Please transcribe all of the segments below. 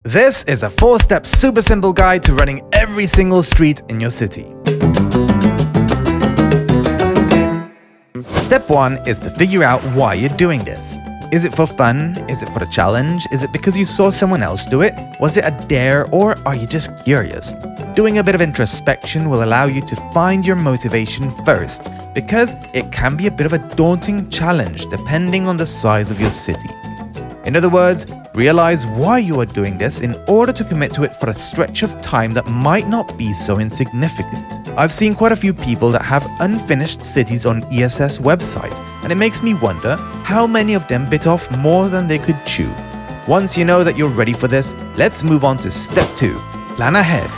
This is a 4-step super simple guide to running every single street in your city. Step 1 is to figure out why you're doing this. Is it for fun? Is it for a challenge? Is it because you saw someone else do it? Was it a dare, or are you just curious? Doing a bit of introspection will allow you to find your motivation first, because it can be a bit of a daunting challenge depending on the size of your city. In other words, realize why you are doing this in order to commit to it for a stretch of time that might not be so insignificant. I've seen quite a few people that have unfinished cities on ESS websites, and it makes me wonder how many of them bit off more than they could chew. Once you know that you're ready for this, let's move on to step 2. Plan ahead.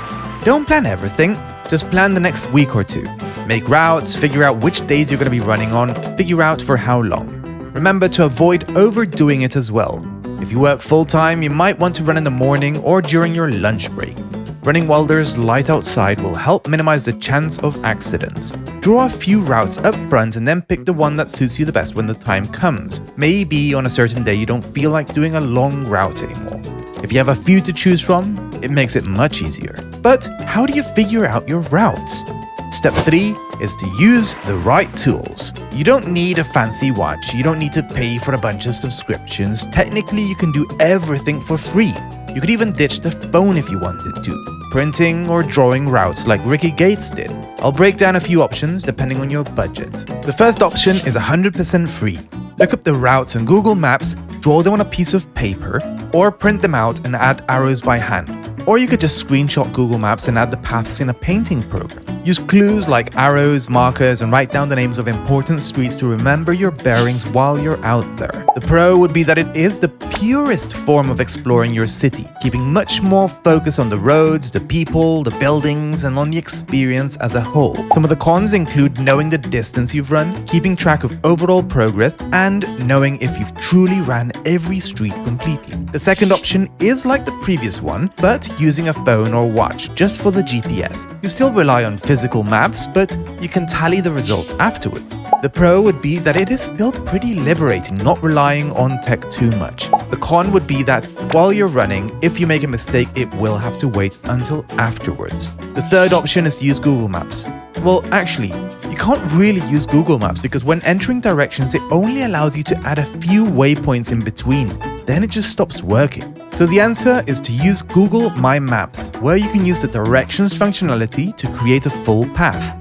Don't plan everything, just plan the next week or two. Make routes, figure out which days you're going to be running on, figure out for how long. Remember to avoid overdoing it as well. If you work full-time, you might want to run in the morning or during your lunch break. Running while there's light outside will help minimize the chance of accidents. Draw a few routes up front and then pick the one that suits you the best when the time comes. Maybe on a certain day you don't feel like doing a long route anymore. If you have a few to choose from, it makes it much easier. But how do you figure out your routes? Step 3 is to use the right tools. You don't need a fancy watch, you don't need to pay for a bunch of subscriptions. Technically, you can do everything for free. You could even ditch the phone if you wanted to, printing or drawing routes like Ricky Gates did. I'll break down a few options depending on your budget. The first option is 100% free. Look up the routes on Google Maps, draw them on a piece of paper, or print them out and add arrows by hand. Or you could just screenshot Google Maps and add the paths in a painting program. Use clues like arrows, markers, and write down the names of important streets to remember your bearings while you're out there. The pro would be that it is the purest form of exploring your city, keeping much more focus on the roads, the people, the buildings, and on the experience as a whole. Some of the cons include knowing the distance you've run, keeping track of overall progress, and knowing if you've truly ran every street completely. The second option is like the previous one, but using a phone or watch just for the GPS. You still rely on physical maps, but you can tally the results afterwards. The pro would be that it is still pretty liberating not relying on tech too much. The con would be that while you're running, if you make a mistake, it will have to wait until afterwards. The third option is to use Google Maps. Well, actually, you can't really use Google Maps because when entering directions, it only allows you to add a few waypoints in between. Then it just stops working. So the answer is to use Google My Maps, where you can use the directions functionality to create a full path.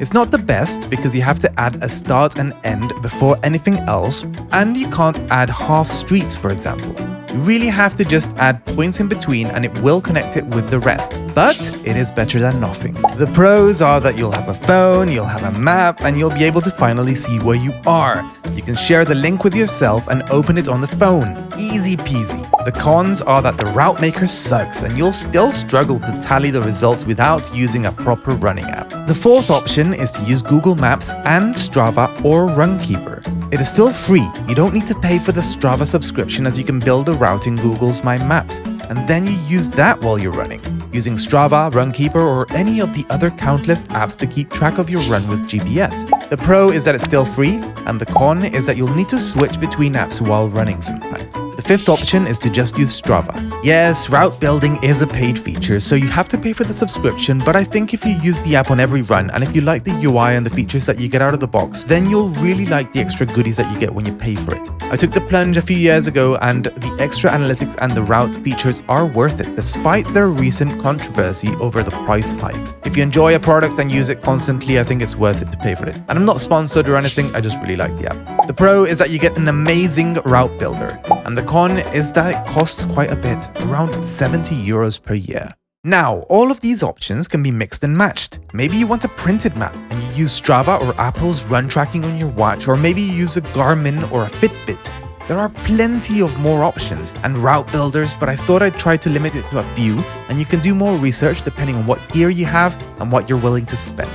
It's not the best because you have to add a start and end before anything else, and you can't add half streets, for example. You really have to just add points in between and it will connect it with the rest, but it is better than nothing. The pros are that you'll have a phone, you'll have a map, and you'll be able to finally see where you are. You can share the link with yourself and open it on the phone. Easy peasy. The cons are that the route maker sucks and you'll still struggle to tally the results without using a proper running app. The fourth option is to use Google Maps and Strava or Runkeeper. It is still free. You don't need to pay for the Strava subscription as you can build a route in Google's My Maps, and then you use that while you're running, using Strava, Runkeeper, or any of the other countless apps to keep track of your run with GPS. The pro is that it's still free, and the con is that you'll need to switch between apps while running sometimes. The fifth option is to just use Strava. Yes, route building is a paid feature, so you have to pay for the subscription, but I think if you use the app on every run, and if you like the UI and the features that you get out of the box, then you'll really like the extra goodies that you get when you pay for it. I took the plunge a few years ago, and the extra analytics and the route features are worth it, despite their recent controversy over the price hikes. If you enjoy a product and use it constantly, I think it's worth it to pay for it. And I'm not sponsored or anything, I just really like the app. The pro is that you get an amazing route builder, and the con is that it costs quite a bit, around 70 euros per year. Now, all of these options can be mixed and matched. Maybe you want a printed map and you use Strava or Apple's run tracking on your watch, or maybe you use a Garmin or a Fitbit. There are plenty of more options and route builders, but I thought I'd try to limit it to a few, and you can do more research depending on what gear you have and what you're willing to spend.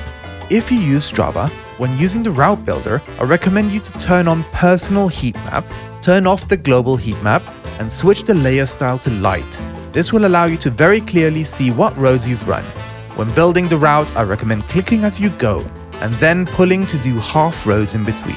If you use Strava, when using the route builder, I recommend you to turn on personal heat map, turn off the global heat map, and switch the layer style to light. This will allow you to very clearly see what roads you've run. When building the route, I recommend clicking as you go, and then pulling to do half roads in between.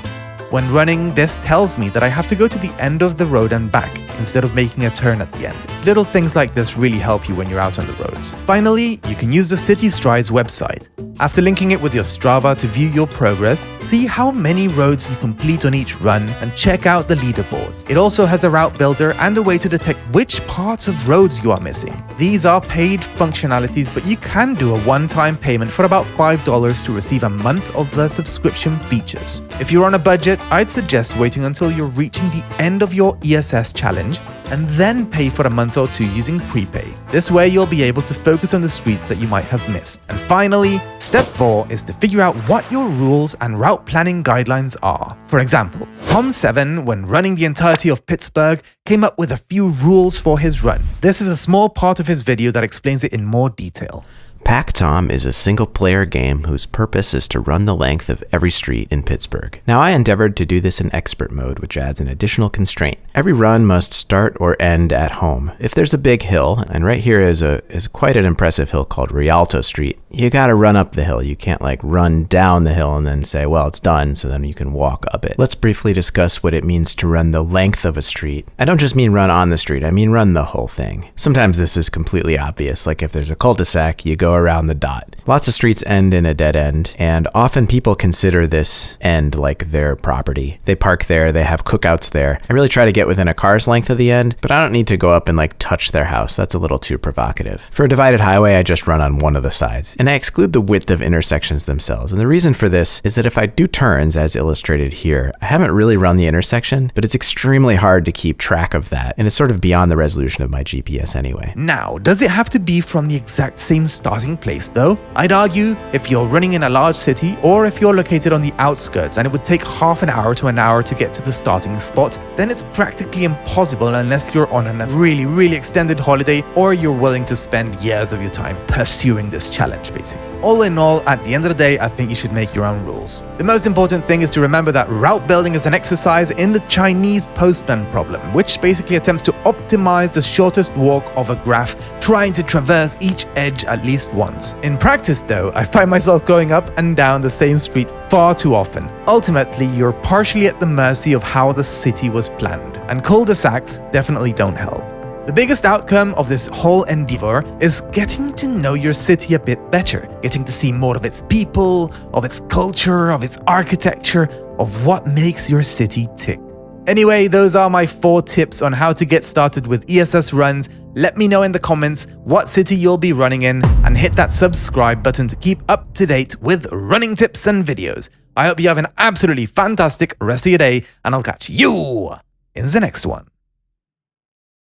When running, this tells me that I have to go to the end of the road and back. instead of making a turn at the end. Little things like this really help you when you're out on the roads. Finally, you can use the City Strides website. After linking it with your Strava to view your progress, see how many roads you complete on each run and check out the leaderboard. It also has a route builder and a way to detect which parts of roads you are missing. These are paid functionalities, but you can do a one-time payment for about $5 to receive a month of the subscription features. If you're on a budget, I'd suggest waiting until you're reaching the end of your ESS challenge and then pay for a month or two using prepay. This way you'll be able to focus on the streets that you might have missed. And finally, step 4 is to figure out what your rules and route planning guidelines are. For example, Tom 7, when running the entirety of Pittsburgh, came up with a few rules for his run. This is a small part of his video that explains it in more detail. Pack Tom is a single-player game whose purpose is to run the length of every street in Pittsburgh. Now, I endeavored to do this in expert mode, which adds an additional constraint. Every run must start or end at home. If there's a big hill, and right here is quite an impressive hill called Rialto Street, you gotta run up the hill. You can't run down the hill and then say, well, it's done, so then you can walk up it. Let's briefly discuss what it means to run the length of a street. I don't just mean run on the street, I mean run the whole thing. Sometimes this is completely obvious, like if there's a cul-de-sac, you go around the dot. Lots of streets end in a dead end, and often people consider this end like their property. They park there, they have cookouts there. I really try to get within a car's length of the end, but I don't need to go up and touch their house. That's a little too provocative. For a divided highway, I just run on one of the sides, and I exclude the width of intersections themselves. And the reason for this is that if I do turns, as illustrated here, I haven't really run the intersection, but it's extremely hard to keep track of that, and it's sort of beyond the resolution of my GPS anyway. Now, does it have to be from the exact same starting place though? I'd argue if you're running in a large city or if you're located on the outskirts and it would take half an hour to an hour to get to the starting spot, then it's practically impossible unless you're on a really extended holiday or you're willing to spend years of your time pursuing this challenge basically. All in all, at the end of the day, I think you should make your own rules. The most important thing is to remember that route building is an exercise in the Chinese postman problem, which basically attempts to optimize the shortest walk of a graph, trying to traverse each edge at least once. In practice though, I find myself going up and down the same street far too often. Ultimately, you're partially at the mercy of how the city was planned, and cul-de-sacs definitely don't help. The biggest outcome of this whole endeavor is getting to know your city a bit better, getting to see more of its people, of its culture, of its architecture, of what makes your city tick. Anyway, those are my 4 tips on how to get started with ESS runs. Let me know in the comments what city you'll be running in, and hit that subscribe button to keep up to date with running tips and videos. I hope you have an absolutely fantastic rest of your day, and I'll catch you in the next one.